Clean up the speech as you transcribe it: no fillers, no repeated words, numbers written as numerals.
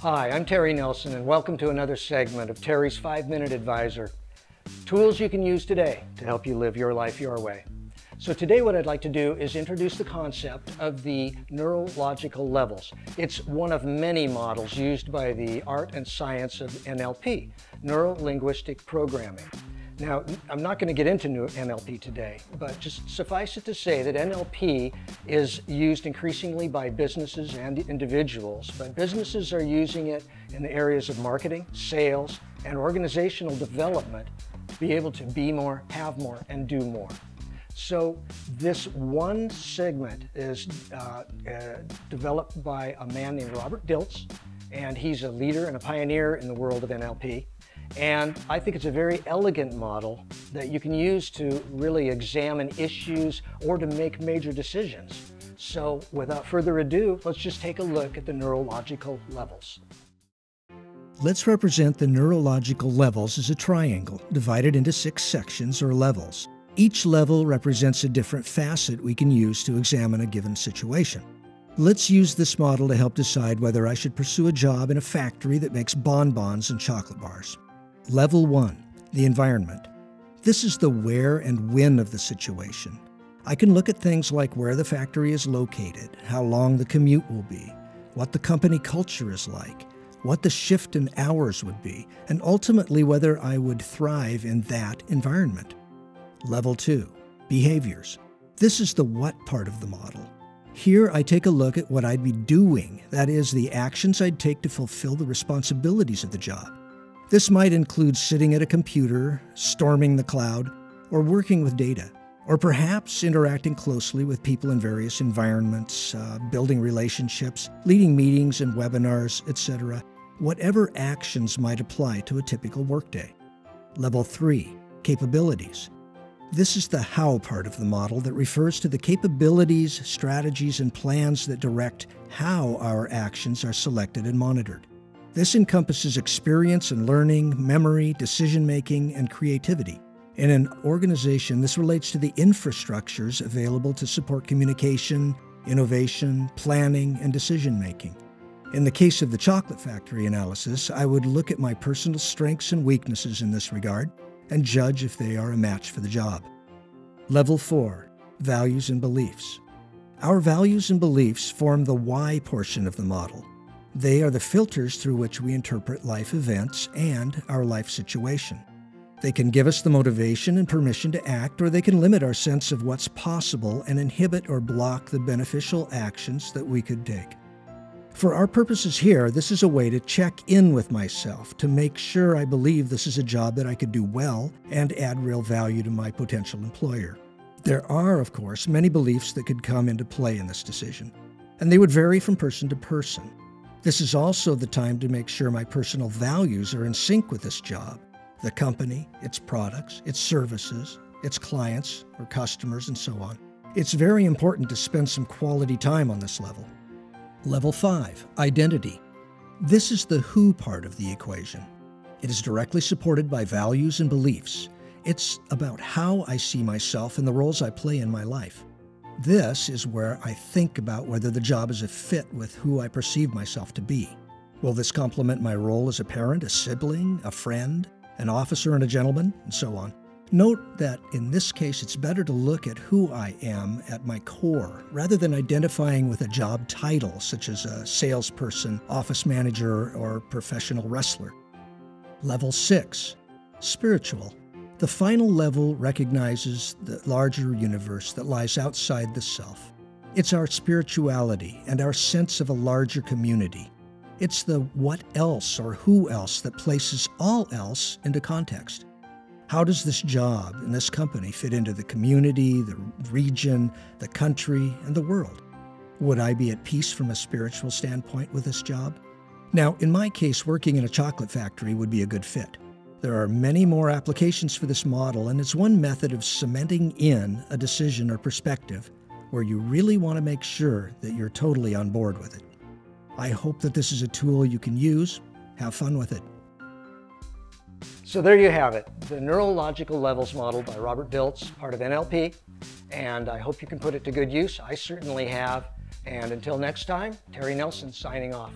Hi, I'm Terry Nelson, and welcome to another segment of Terry's 5-Minute Advisor. Tools you can use today to help you live your life your way. So today what I'd like to do is introduce the concept of the neurological levels. It's one of many models used by the art and science of NLP, neuro-linguistic programming. Now, I'm not going to get into NLP today, but just suffice it to say that NLP is used increasingly by businesses and individuals, but businesses are using it in the areas of marketing, sales, and organizational development to be able to be more, have more, and do more. So this one segment is developed by a man named Robert Dilts, and he's a leader and a pioneer in the world of NLP. And I think it's a very elegant model that you can use to really examine issues or to make major decisions. So without further ado, let's just take a look at the neurological levels. Let's represent the neurological levels as a triangle divided into 6 sections or levels. Each level represents a different facet we can use to examine a given situation. Let's use this model to help decide whether I should pursue a job in a factory that makes bonbons and chocolate bars. Level 1, the environment. This is the where and when of the situation. I can look at things like where the factory is located, how long the commute will be, what the company culture is like, what the shift in hours would be, and ultimately whether I would thrive in that environment. Level 2, behaviors. This is the what part of the model. Here I take a look at what I'd be doing, that is, the actions I'd take to fulfill the responsibilities of the job. This might include sitting at a computer, storming the cloud, or working with data, or perhaps interacting closely with people in various environments, building relationships, leading meetings and webinars, etc. Whatever actions might apply to a typical workday. Level 3, capabilities. This is the how part of the model that refers to the capabilities, strategies, and plans that direct how our actions are selected and monitored. This encompasses experience and learning, memory, decision-making, and creativity. In an organization, this relates to the infrastructures available to support communication, innovation, planning, and decision-making. In the case of the chocolate factory analysis, I would look at my personal strengths and weaknesses in this regard and judge if they are a match for the job. Level 4, values and beliefs. Our values and beliefs form the why portion of the model. They are the filters through which we interpret life events and our life situation. They can give us the motivation and permission to act, or they can limit our sense of what's possible and inhibit or block the beneficial actions that we could take. For our purposes here, this is a way to check in with myself to make sure I believe this is a job that I could do well and add real value to my potential employer. There are, of course, many beliefs that could come into play in this decision, and they would vary from person to person. This is also the time to make sure my personal values are in sync with this job, the company, its products, its services, its clients or customers, and so on. It's very important to spend some quality time on this level. Level 5, identity. This is the who part of the equation. It is directly supported by values and beliefs. It's about how I see myself and the roles I play in my life. This is where I think about whether the job is a fit with who I perceive myself to be. Will this complement my role as a parent, a sibling, a friend, an officer and a gentleman, and so on? Note that in this case, it's better to look at who I am at my core, rather than identifying with a job title, such as a salesperson, office manager, or professional wrestler. Level 6, spiritual. The final level recognizes the larger universe that lies outside the self. It's our spirituality and our sense of a larger community. It's the what else or who else that places all else into context. How does this job and this company fit into the community, the region, the country, and the world? Would I be at peace from a spiritual standpoint with this job? Now, in my case, working in a chocolate factory would be a good fit. There are many more applications for this model, and it's one method of cementing in a decision or perspective where you really want to make sure that you're totally on board with it. I hope that this is a tool you can use. Have fun with it. So there you have it, the neurological levels model by Robert Dilts, part of NLP, and I hope you can put it to good use. I certainly have. And until next time, Terry Nelson signing off.